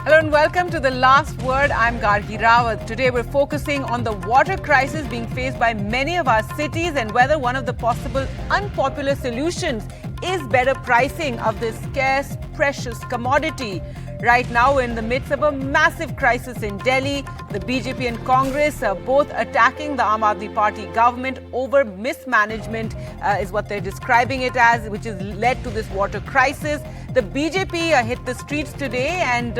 Hello and welcome to The Last Word. I'm Gargi Rawat. Today we're focusing on the water crisis being faced by many of our cities and whether one of the possible unpopular solutions is better pricing of this scarce, precious commodity. Right now, we're in the midst of a massive crisis in Delhi. The BJP and Congress are both attacking the Aam Aadmi Party government over mismanagement, is what they're describing it as, which has led to this water crisis. The BJP hit the streets today and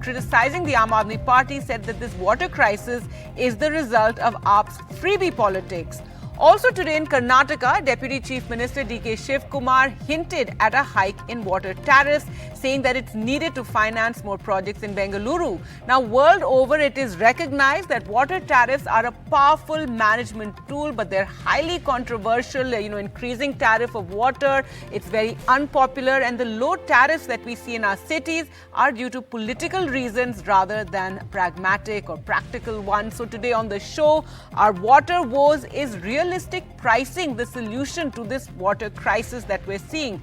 criticizing the Aam Aadmi Party, said that this water crisis is the result of AAP's freebie politics. Also today in Karnataka, Deputy Chief Minister D.K. Shiv Kumar hinted at a hike in water tariffs, saying that it's needed to finance more projects in Bengaluru. Now, world over, it is recognized that water tariffs are a powerful management tool, but they're highly controversial. Increasing tariff of water, it's very unpopular, and the low tariffs that we see in our cities are due to political reasons rather than pragmatic or practical ones. So today on the show, our water woes is realistic pricing the solution to this water crisis that we're seeing.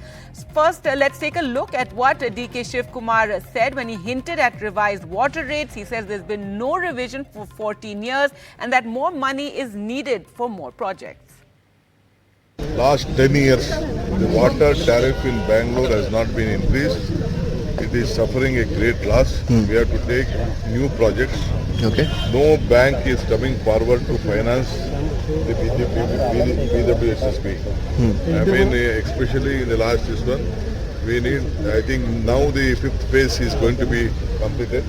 First, let's take a look at what D.K. Shiv Kumar said when he hinted at revised water rates. He says there's been no revision for 14 years and that more money is needed for more projects. Last 10 years, the water tariff in Bangalore has not been increased. It is suffering a great loss. We have to take new projects. Okay. No bank is coming forward to finance the BWSSP. I mean, especially in the last this one, we need, I think now the fifth phase is going to be completed.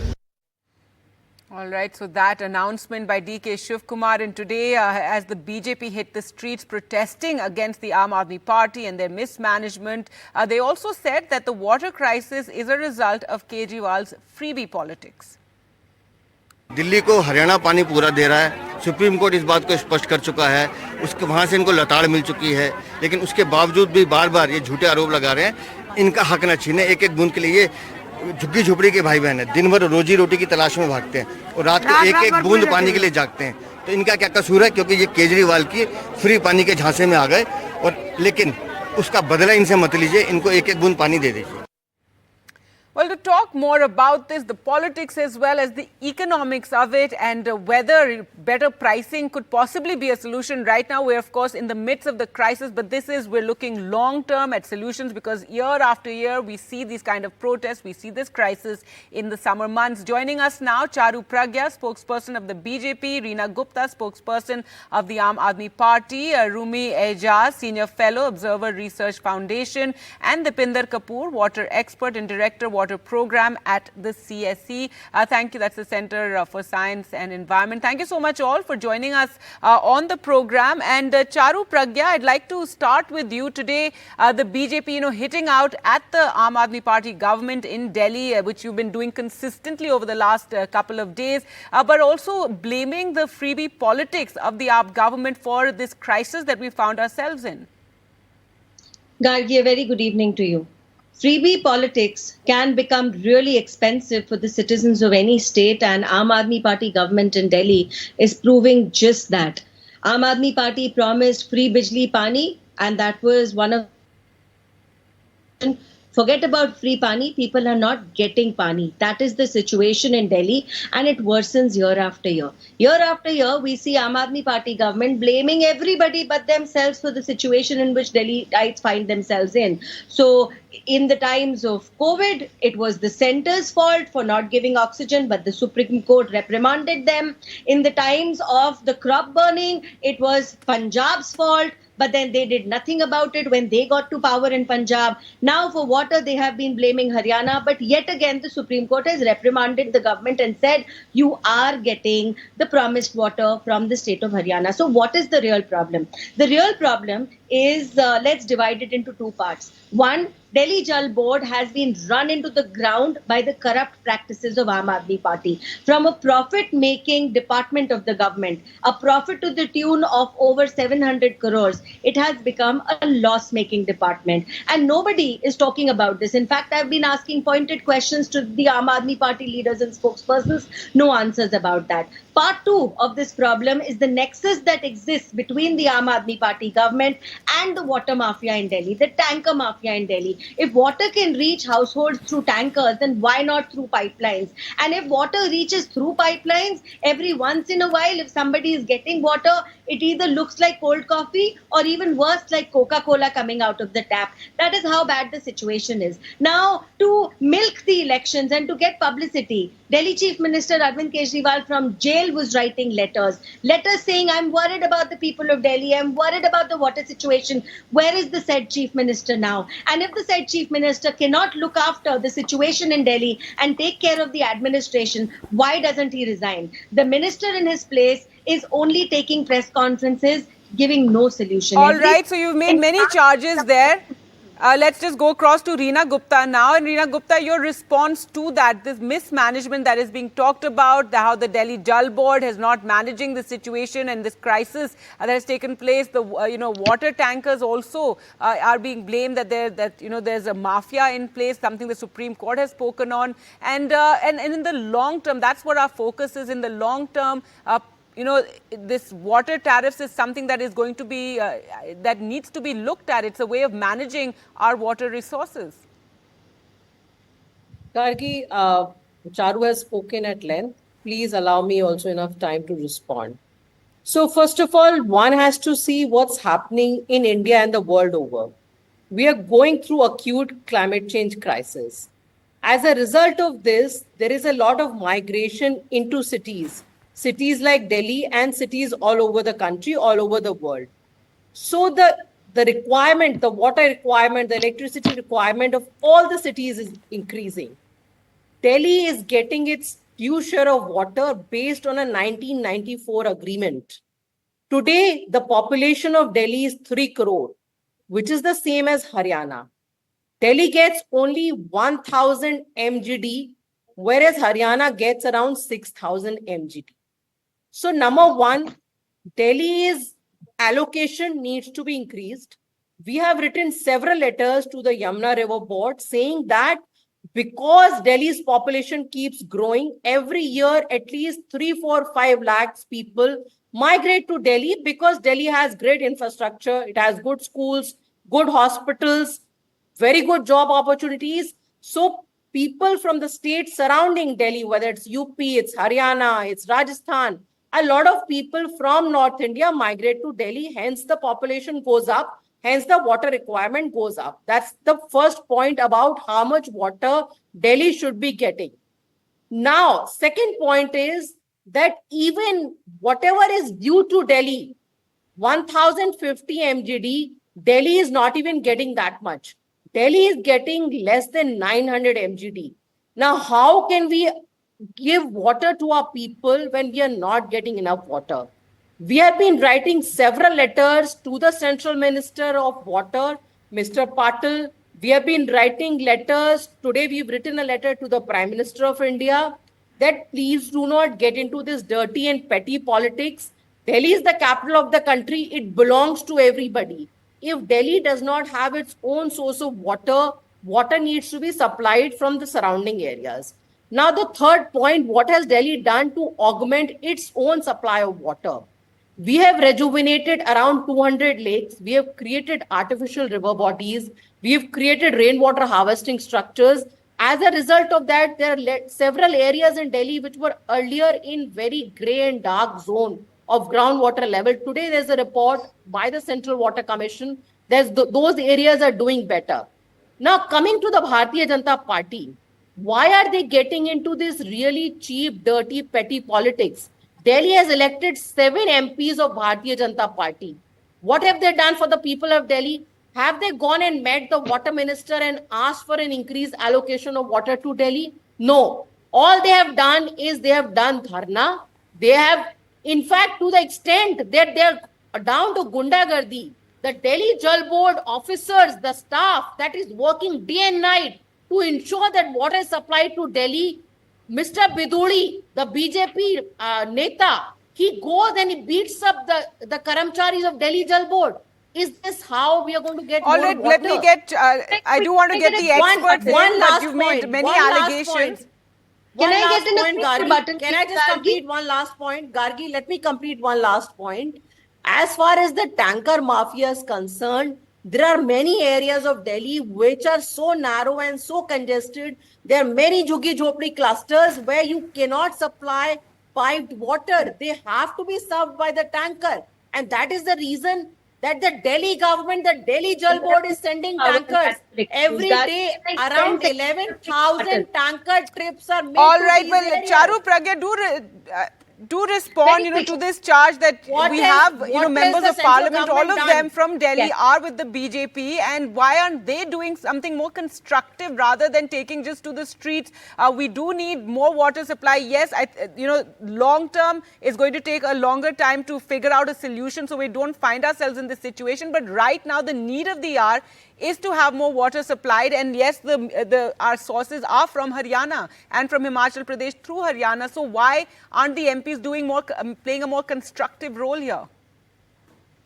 All right, so that announcement by D.K. Shiv Kumar, and today as the BJP hit the streets protesting against the Aam Aadmi Party and their mismanagement, they also said that the water crisis is a result of Kejriwal's freebie politics. Delhi को हरियाणा पानी पूरा दे रहा है। Supreme court इस बात को स्पष्ट कर चुका है। उसके वहां से इनको लताड़ मिल चुकी है, लेकिन उसके बावजूद भी बार बार ये झूठे आरोप लगा रहे हैं। इनका हक न छीने। एक एक बूंद के लिए ये झुग्गी झोपड़ी के भाई बहन है, दिन भर रोजी रोटी की तलाश में भागते हैं और रात को एक एक बूंद पानी के लिए जागते हैं। तो इनका क्या कसूर है? क्योंकि ये केजरीवाल की फ्री पानी के झांसे में आ गए, और लेकिन उसका बदला इनसे मत लीजिए, इनको एक एक बूंद पानी दे दीजिए। Well, to talk more about this, the politics as well as the economics of it, and whether better pricing could possibly be a solution. Right now, we're of course in the midst of the crisis, but we're looking long term at solutions, because year after year we see these kind of protests, we see this crisis in the summer months. Joining us now, Charu Pragya, spokesperson of the BJP, Reena Gupta, spokesperson of the Aam Aadmi Party, Rumi Aijaz, senior fellow, Observer Research Foundation, and Dipinder Kapoor, water expert and director, water program at the CSE. Thank you. That's the Center for Science and Environment. Thank you so much all for joining us on the program. And Charu Pragya, I'd like to start with you today. The BJP, hitting out at the Aam Aadmi Party government in Delhi, which you've been doing consistently over the last couple of days, but also blaming the freebie politics of the AAP government for this crisis that we found ourselves in. Gargi, a very good evening to you. Freebie politics can become really expensive for the citizens of any state, and Aam Aadmi Party government in Delhi is proving just that. Aam Aadmi Party promised free Bijli Pani, and that was one of... Forget about free pani, people are not getting pani. That is the situation in Delhi, and it worsens year after year. Year after year, we see Aam Aadmi Party government blaming everybody but themselves for the situation in which Delhiites find themselves in. So, in the times of COVID, it was the centre's fault for not giving oxygen, but the Supreme Court reprimanded them. In the times of the crop burning, it was Punjab's fault, but then they did nothing about it when they got to power in Punjab. Now for water, they have been blaming Haryana, but yet again the Supreme Court has reprimanded the government and said, you are getting the promised water from the state of Haryana. So what is the real problem? The real problem is, let's divide it into two parts. One, Delhi Jal Board has been run into the ground by the corrupt practices of Aam Aadmi Party. From a profit-making department of the government, a profit to the tune of over 700 crores, it has become a loss-making department. And nobody is talking about this. In fact, I've been asking pointed questions to the Aam Aadmi Party leaders and spokespersons, no answers about that. Part two of this problem is the nexus that exists between the Aam Aadmi Party government and the water mafia in Delhi, the tanker mafia in Delhi. If water can reach households through tankers, then why not through pipelines? And if water reaches through pipelines, every once in a while, if somebody is getting water, it either looks like cold coffee or even worse, like Coca-Cola coming out of the tap. That is how bad the situation is. Now, to milk the elections and to get publicity, Delhi Chief Minister Arvind Kejriwal from jail was writing letters saying, I'm worried about the people of Delhi, I'm worried about the water situation. Where is the said Chief Minister now? And if the said Chief Minister cannot look after the situation in Delhi and take care of the administration, why doesn't he resign? The minister in his place is only taking press conferences, giving no solution. All right, so you've made many charges there. Let's just go across to Reena Gupta now. And Reena Gupta, your response to that, this mismanagement that is being talked about, how the Delhi Jal Board is not managing the situation and this crisis that has taken place. The water tankers also are being blamed that there's a mafia in place, something the Supreme Court has spoken on. And in the long term, that's what our focus is. In the long term, this water tariffs is something that is going to be, that needs to be looked at. It's a way of managing our water resources. Gargi, Charu has spoken at length. Please allow me also enough time to respond. So first of all, one has to see what's happening in India and the world over. We are going through acute climate change crisis. As a result of this, there is a lot of migration into cities like Delhi and cities all over the country, all over the world. So the requirement, the water requirement, the electricity requirement of all the cities is increasing. Delhi is getting its due share of water based on a 1994 agreement. Today, the population of Delhi is 3 crore, which is the same as Haryana. Delhi gets only 1,000 MGD, whereas Haryana gets around 6,000 MGD. So number one, Delhi's allocation needs to be increased. We have written several letters to the Yamuna River Board saying that because Delhi's population keeps growing, every year at least 3, 4, 5 lakhs people migrate to Delhi because Delhi has great infrastructure. It has good schools, good hospitals, very good job opportunities. So people from the states surrounding Delhi, whether it's UP, it's Haryana, it's Rajasthan, a lot of people from North India migrate to Delhi, hence the population goes up, hence the water requirement goes up. That's the first point about how much water Delhi should be getting. Now, second point is that even whatever is due to Delhi, 1050 MGD, Delhi is not even getting that much. Delhi is getting less than 900 MGD. Now, how can we give water to our people when we are not getting enough water? We have been writing several letters to the Central Minister of Water, Mr. Patil. We have been writing letters. Today, we've written a letter to the Prime Minister of India that please do not get into this dirty and petty politics. Delhi is the capital of the country. It belongs to everybody. If Delhi does not have its own source of water, water needs to be supplied from the surrounding areas. Now, the third point, what has Delhi done to augment its own supply of water? We have rejuvenated around 200 lakes. We have created artificial river bodies. We have created rainwater harvesting structures. As a result of that, there are several areas in Delhi which were earlier in very grey and dark zone of groundwater level. Today, there's a report by the Central Water Commission. Those areas are doing better. Now, coming to the Bharatiya Janata Party, why are they getting into this really cheap, dirty, petty politics? Delhi has elected 7 MPs of Bharatiya Janata Party. What have they done for the people of Delhi? Have they gone and met the water minister and asked for an increased allocation of water to Delhi? No. All they have done is they have done dharna. They have, in fact, to the extent that they are down to Gundagardi, the Delhi Jal Board officers, the staff that is working day and night to ensure that water is supplied to Delhi, Mr. Biduri, the BJP Neta, he goes and he beats up the Karamcharis of Delhi Jal Board. Is this how we are going to get all more right, water? let me get, I do want to get the experts in, but you've made many allegations. Can One I last get in a point, quick Gargi? rebuttal, Can I please, just Gargi? complete one last point? Gargi, let me complete one last point. As far as the tanker mafia is concerned, there are many areas of Delhi which are so narrow and so congested. There are many Jhuggi Jhopdi clusters where you cannot supply piped water. They have to be served by the tanker. And that is the reason that the Delhi government, the Delhi Jal Board is sending tankers. Every day, around 11,000 tanker trips are made All to right, these well, areas. Charu Pragya, do respond, Very quick. to this charge that What we is- have, what members has of the central parliament, all government of them done? from Delhi Yes. are with the BJP, and why aren't they doing something more constructive rather than taking just to the streets? We do need more water supply. Yes, long term is going to take a longer time to figure out a solution so we don't find ourselves in this situation. But right now, the need of the hour is to have more water supplied. And yes, our sources are from Haryana and from Himachal Pradesh through Haryana. So why aren't the MPs doing more, playing a more constructive role here?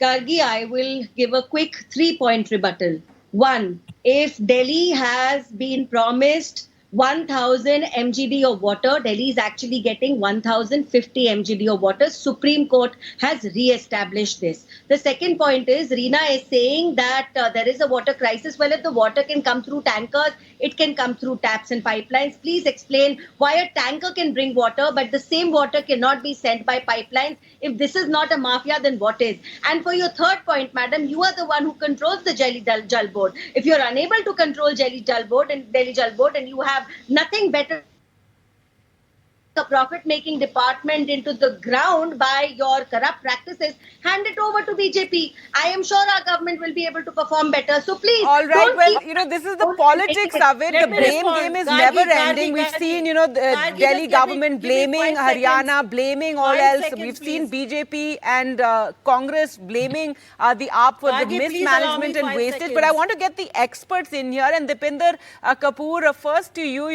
Gargi, I will give a quick 3-point rebuttal. One, if Delhi has been promised 1000 mgd of water, Delhi is actually getting 1050 mgd of water. Supreme Court has re-established this. The second point is Reena is saying that there is a water crisis. Well, if the water can come through tankers, it can come through taps and pipelines. Please explain why a tanker can bring water, but the same water cannot be sent by pipelines. If this is not a mafia, then what is? And for your third point, madam, you are the one who controls the Delhi Jal Board. If you're unable to control Delhi Jal Board and you have nothing better a profit-making department into the ground by your corrupt practices, hand it over to BJP. I am sure our government will be able to perform better. So please, All right, don't well, keep this is the don't politics make of it. Let The me blame respond. game is Gargi, never Gargi, ending. We've Gargi. seen, the Gargi, Delhi just government give me blaming 5 Haryana, seconds. blaming all 5 else. seconds, We've seen please. BJP and Congress blaming the AAP for the Gargi, please allow me mismanagement and 5 wastage. But I seconds. want to get the experts in here. And Dipinder Kapoor, first to you,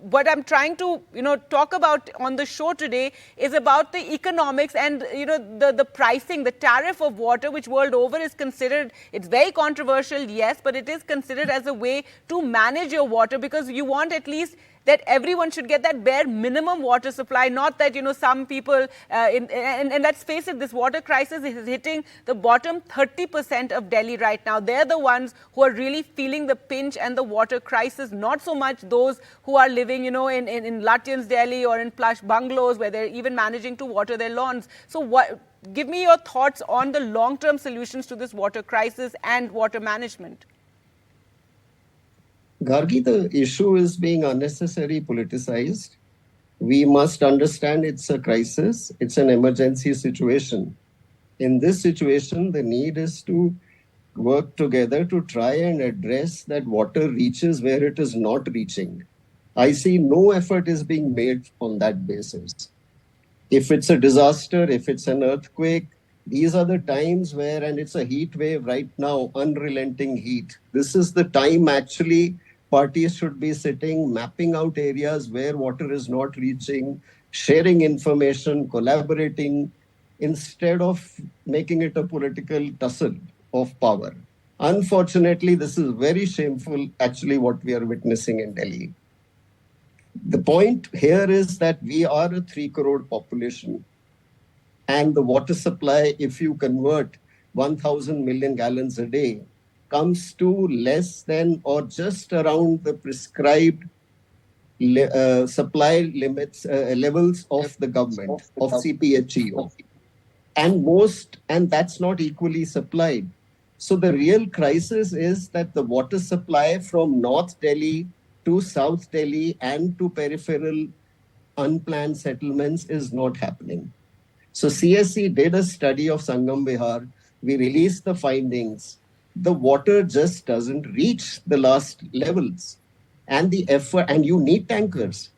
what I'm trying to, talk about on the show today is about the economics and, the pricing, the tariff of water, which world over is considered, it's very controversial, yes, but it is considered as a way to manage your water because you want at least that everyone should get that bare minimum water supply, not that, some people, and let's face it, this water crisis is hitting the bottom 30% of Delhi right now. They're the ones who are really feeling the pinch and the water crisis, not so much those who are living, in Lutyens Delhi or in plush bungalows where they're even managing to water their lawns. So give me your thoughts on the long-term solutions to this water crisis and water management. Gargi, the issue is being unnecessarily politicized. We must understand it's a crisis, it's an emergency situation. In this situation, the need is to work together to try and address that water reaches where it is not reaching. I see no effort is being made on that basis. If it's a disaster, if it's an earthquake, these are the times where, and it's a heat wave right now, unrelenting heat. This is the time actually parties should be sitting, mapping out areas where water is not reaching, sharing information, collaborating, instead of making it a political tussle of power. Unfortunately, this is very shameful, actually, what we are witnessing in Delhi. The point here is that we are a 3 crore population. And the water supply, if you convert 1,000 million gallons a day, comes to less than or just around the prescribed supply limits levels of the government, of CPHEO. And that's not equally supplied. So the real crisis is that the water supply from North Delhi to South Delhi and to peripheral unplanned settlements is not happening. So CSC did a study of Sangam Vihar. We released the findings. The water just doesn't reach the last levels. And the effort, and you need tankers.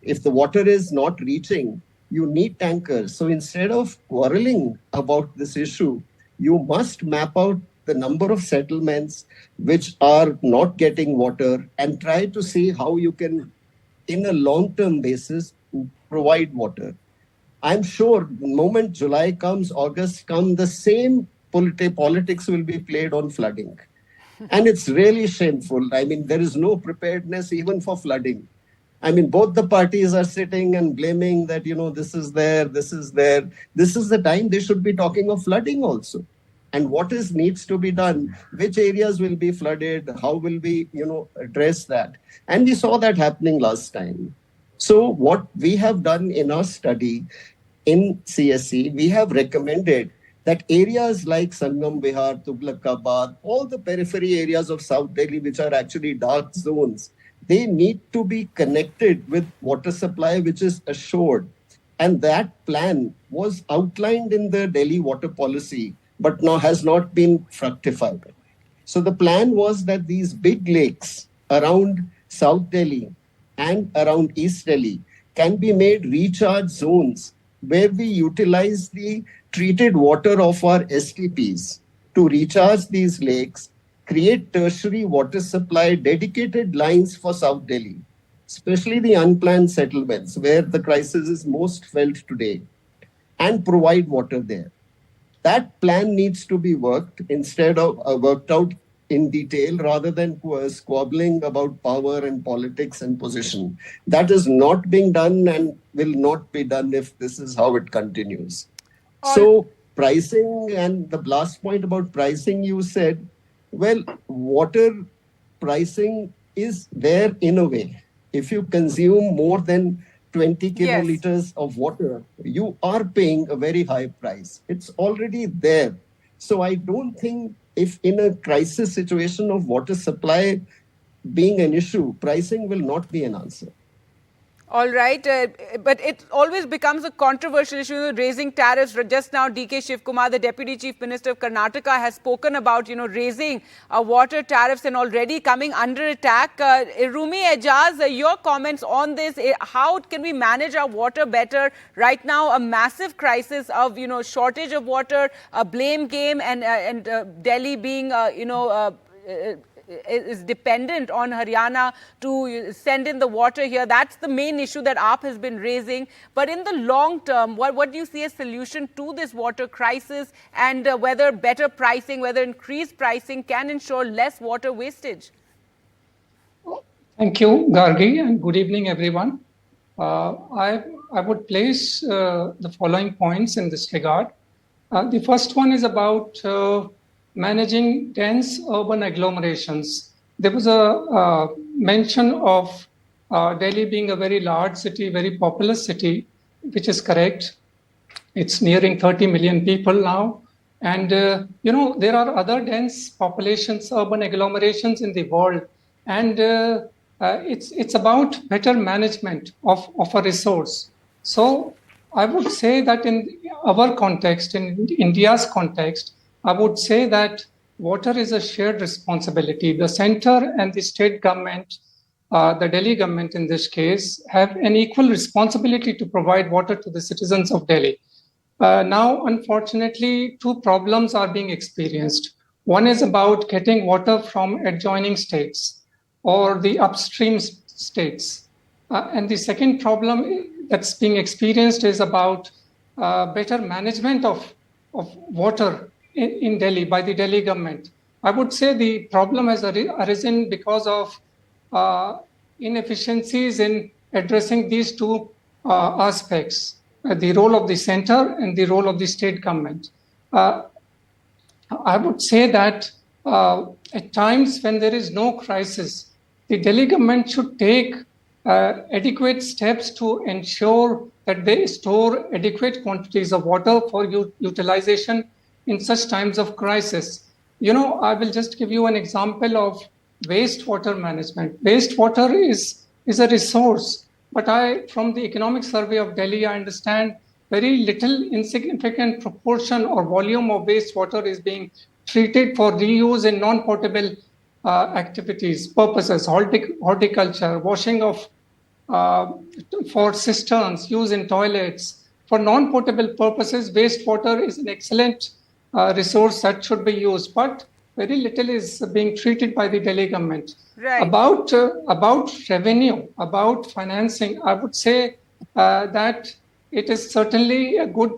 If the water is not reaching, you need tankers. So instead of quarreling about this issue, you must map out the number of settlements which are not getting water and try to see how you can, in a long-term basis, provide water. I'm sure the moment July comes, August comes, the same politics will be played on flooding. And it's really shameful. I mean, there is no preparedness even for flooding. I mean, both the parties are sitting and blaming that, this is there, this is there. This is the time they should be talking of flooding also. And what needs to be done, which areas will be flooded, how will we, address that. And we saw that happening last time. So what we have done in our study in CSC, we have recommended that areas like Sangam Vihar, Tughlakabad, all the periphery areas of South Delhi, which are actually dark zones, they need to be connected with water supply, which is assured. And that plan was outlined in the Delhi water policy, but now has not been fructified. So the plan was that these big lakes around South Delhi and around East Delhi can be made recharge zones where we utilize the treated water of our STPs to recharge these lakes, create tertiary water supply dedicated lines for South Delhi, especially the unplanned settlements where the crisis is most felt today, and provide water there. That plan needs to be worked out in detail rather than squabbling about power and politics and position. That is not being done and will not be done if this is how it continues. So pricing, and the last point about pricing, you said, well, water pricing is there in a way. If you consume more than 20 kiloliters of water, you are paying a very high price. It's already there. So I don't think if in a crisis situation of water supply being an issue, pricing will not be an answer. All right, but it always becomes a controversial issue, raising tariffs. Just now, D.K. Shivkumar, the Deputy Chief Minister of Karnataka, has spoken about, raising water tariffs and already coming under attack. Rumi Ejaz, your comments on this. How can we manage our water better? Right now, a massive crisis of, shortage of water, a blame game, and Delhi being, is dependent on Haryana to send in the water here. That's the main issue that AAP has been raising. But in the long term, what do you see as solution to this water crisis, and whether better pricing, whether increased pricing can ensure less water wastage? Thank you, Gargi, and good evening, everyone. I would place the following points in this regard. The first one is about managing dense urban agglomerations. There was a mention of Delhi being a very large city, very populous city, which is correct. It's nearing 30 million people now. And, there are other dense populations, urban agglomerations in the world. And it's about better management of a resource. So I would say that in our context, in India's context, I would say that water is a shared responsibility. The center and the state government, the Delhi government in this case, have an equal responsibility to provide water to the citizens of Delhi. Now, unfortunately, two problems are being experienced. One is about getting water from adjoining states or the upstream states. And the second problem that's being experienced is about better management of water in Delhi by the Delhi government. I would say the problem has arisen because of inefficiencies in addressing these two aspects, the role of the center and the role of the state government. I would say that at times when there is no crisis, the Delhi government should take adequate steps to ensure that they store adequate quantities of water for utilization in such times of crisis. I will just give you an example of wastewater management. Wastewater is a resource, but from the Economic Survey of Delhi, I understand very little insignificant proportion or volume of wastewater is being treated for reuse in non-potable purposes, horticulture, washing of for cisterns, use in toilets. For non-potable purposes, wastewater is an excellent resource that should be used, but very little is being treated by the Delhi government. Right. About revenue, about financing, I would say that it is certainly a good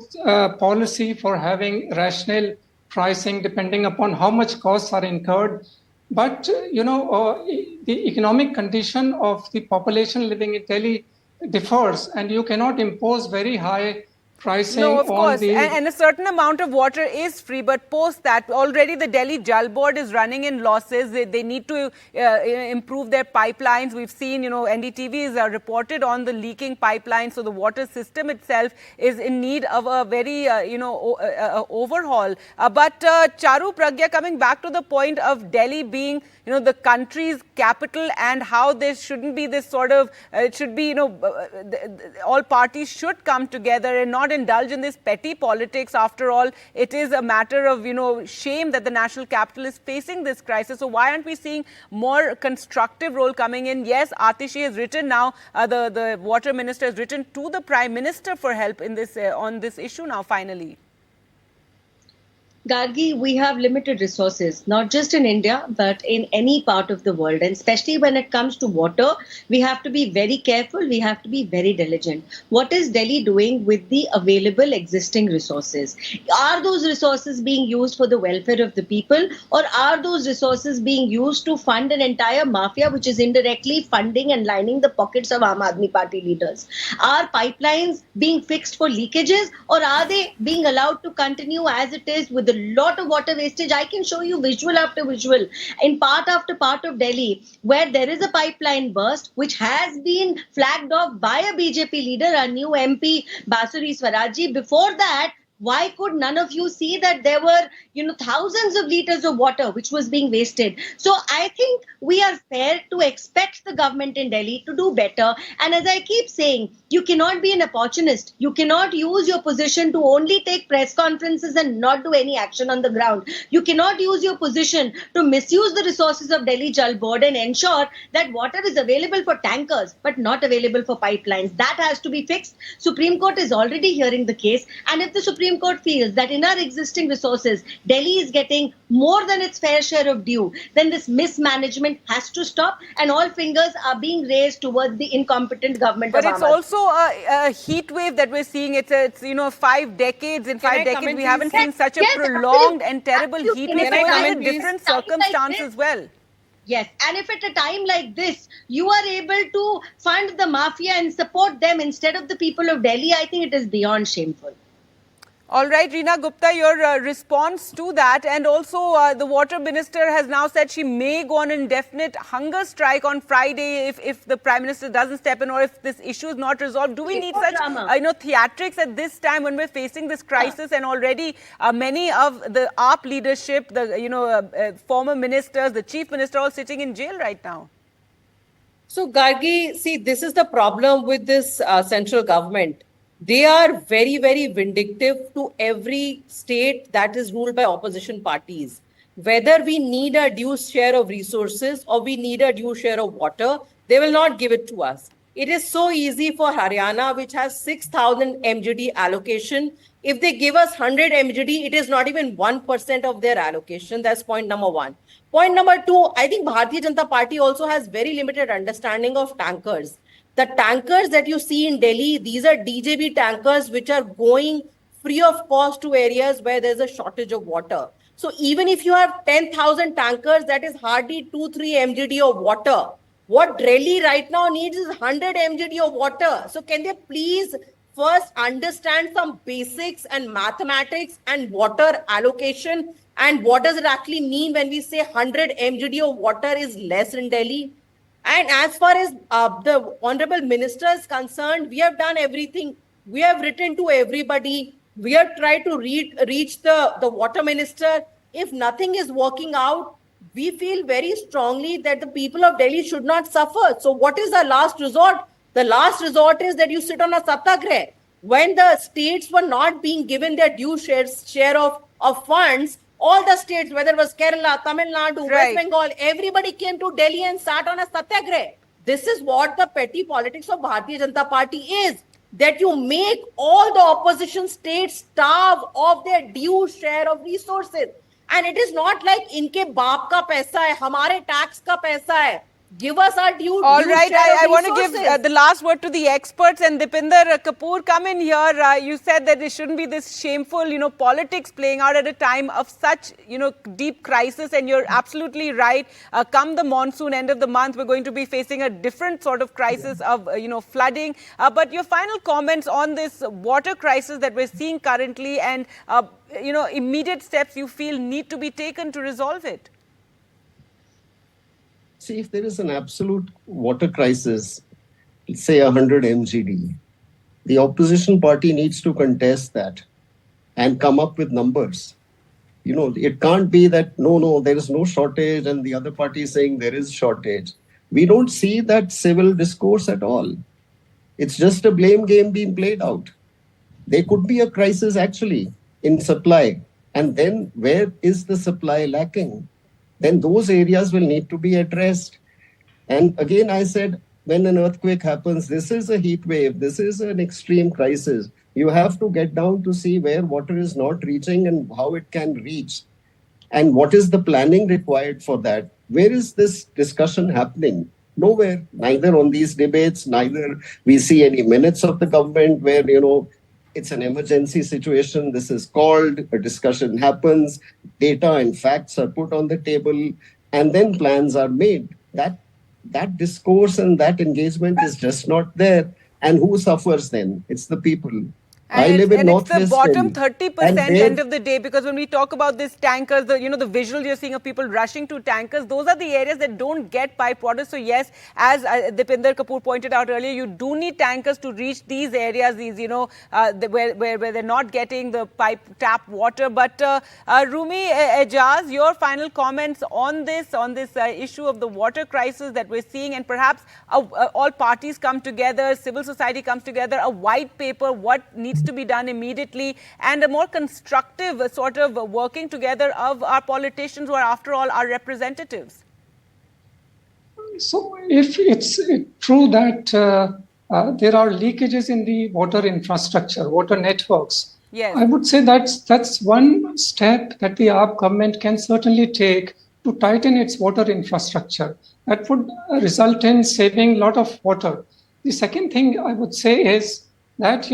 policy for having rational pricing depending upon how much costs are incurred. But the economic condition of the population living in Delhi differs, and you cannot impose very high pricing No, of on course. the. And a certain amount of water is free, but post that, already the Delhi Jal Board is running in losses. They need to improve their pipelines. We've seen, NDTV is reported on the leaking pipelines. So the water system itself is in need of a very, overhaul. But Charu, Pragya, coming back to the point of Delhi being, the country's capital and how there shouldn't be this sort of, it should be, all parties should come together and not indulge in this petty politics. After all, it is a matter of, shame that the national capital is facing this crisis. So why aren't we seeing more constructive role coming in? Yes, Atishi has written now, the water minister has written to the Prime Minister for help in this on this issue now, finally. Gargi, we have limited resources, not just in India, but in any part of the world. And especially when it comes to water, we have to be very careful. We have to be very diligent. What is Delhi doing with the available existing resources? Are those resources being used for the welfare of the people, or are those resources being used to fund an entire mafia which is indirectly funding and lining the pockets of Aam Aadmi Party leaders? Are pipelines being fixed for leakages, or are they being allowed to continue as it is with the lot of water wastage? I can show you visual after visual in part after part of Delhi where there is a pipeline burst which has been flagged off by a BJP leader, a new MP, Basuri Swaraji. Before that, why could none of you see that there were, thousands of liters of water which was being wasted? So I think we are fair to expect the government in Delhi to do better. And as I keep saying, you cannot be an opportunist. You cannot use your position to only take press conferences and not do any action on the ground. You cannot use your position to misuse the resources of Delhi Jal Board and ensure that water is available for tankers but not available for pipelines. That has to be fixed. Supreme Court is already hearing the case. And if the Supreme Court feels that in our existing resources, Delhi is getting more than its fair share of due, then this mismanagement has to stop and all fingers are being raised towards the incompetent government but of it's Ahmad. Also a heat wave that we're seeing. It's 5 decades. In 5 decades, we haven't seen such a prolonged and terrible heat wave. So it is a different circumstance as well. Yes, and if at a time like this, you are able to fund the mafia and support them instead of the people of Delhi, I think it is beyond shameful. All right, Reena Gupta, your response to that, and also the water minister has now said she may go on an indefinite hunger strike on Friday if the Prime Minister doesn't step in or if this issue is not resolved. Do we need such theatrics at this time when we're facing this crisis and already many of the AAP leadership, the former ministers, the chief minister, all sitting in jail right now? So Gargi, see, this is the problem with this central government. They are very, very vindictive to every state that is ruled by opposition parties. Whether we need a due share of resources or we need a due share of water, they will not give it to us. It is so easy for Haryana, which has 6,000 MGD allocation. If they give us 100 MGD, it is not even 1% of their allocation. That's point number one. Point number two, I think Bharatiya Janata Party also has very limited understanding of tankers. The tankers that you see in Delhi, these are DJB tankers which are going free of cost to areas where there's a shortage of water. So even if you have 10,000 tankers, that is hardly 2-3 MGD of water. What Delhi right now needs is 100 MGD of water. So can they please first understand some basics and mathematics and water allocation, and what does it actually mean when we say 100 MGD of water is less in Delhi? And as far as the Honorable Minister is concerned, we have done everything. We have written to everybody. We have tried to reach the Water Minister. If nothing is working out, we feel very strongly that the people of Delhi should not suffer. So what is the last resort? The last resort is that you sit on a satyagraha. When the states were not being given their due share of funds, all the states, whether it was Kerala, Tamil Nadu, West Bengal, everybody came to Delhi and sat on a satyagraha. This is what the petty politics of Bharatiya Janata Party is. That you make all the opposition states starve of their due share of resources. And it is not like inke baap ka paisa hai, hamare tax ka paisa hai. Give us our due. All due right, share of I want to give resources. the last word to the experts. And Dipinder Kapoor, come in here. You said that there shouldn't be this shameful, politics playing out at a time of such, deep crisis. And you're absolutely right. Come the monsoon, end of the month, we're going to be facing a different sort of crisis of, flooding. But your final comments on this water crisis that we're seeing currently, and immediate steps you feel need to be taken to resolve it. See, if there is an absolute water crisis, let's say 100 MGD, the opposition party needs to contest that and come up with numbers. It can't be that, no, there is no shortage and the other party is saying there is shortage. We don't see that civil discourse at all. It's just a blame game being played out. There could be a crisis actually in supply. And then where is the supply lacking? Then those areas will need to be addressed. And again, I said, when an earthquake happens, this is a heat wave, this is an extreme crisis. You have to get down to see where water is not reaching and how it can reach. And what is the planning required for that? Where is this discussion happening? Nowhere, neither on these debates, neither we see any minutes of the government where, it's an emergency situation. This is called, a discussion happens, data and facts are put on the table, and then plans are made. That discourse and that engagement is just not there. And who suffers then? It's the people. I live in Northwest. It's the bottom 30% end of the day, because when we talk about these tankers, the visuals you're seeing of people rushing to tankers, those are the areas that don't get pipe water. So yes, as Dipinder Kapoor pointed out earlier, you do need tankers to reach these areas, where they're not getting the tap water. But Rumi Ejaz, your final comments on this issue of the water crisis that we're seeing, and perhaps all parties come together, civil society comes together, a white paper, what needs to be done immediately, and a more constructive sort of working together of our politicians, who are, after all, our representatives. So if it's true that there are leakages in the water infrastructure, water networks, yes, I would say that's one step that the AAP government can certainly take to tighten its water infrastructure. That would result in saving a lot of water. The second thing I would say is that,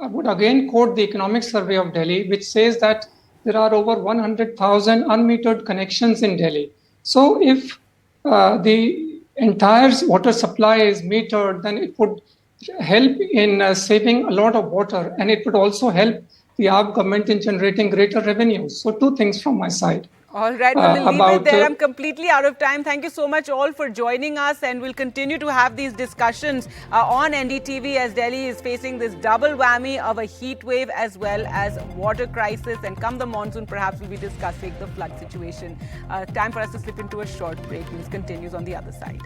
I would again quote the Economic Survey of Delhi, which says that there are over 100,000 unmetered connections in Delhi. So if the entire water supply is metered, then it would help in saving a lot of water, and it would also help the AAP government in generating greater revenues. So two things from my side. All right, we'll leave it there. I'm completely out of time. Thank you so much all for joining us, and we'll continue to have these discussions on NDTV as Delhi is facing this double whammy of a heat wave as well as water crisis. And come the monsoon, perhaps we'll be discussing the flood situation. Time for us to slip into a short break. News continues on the other side.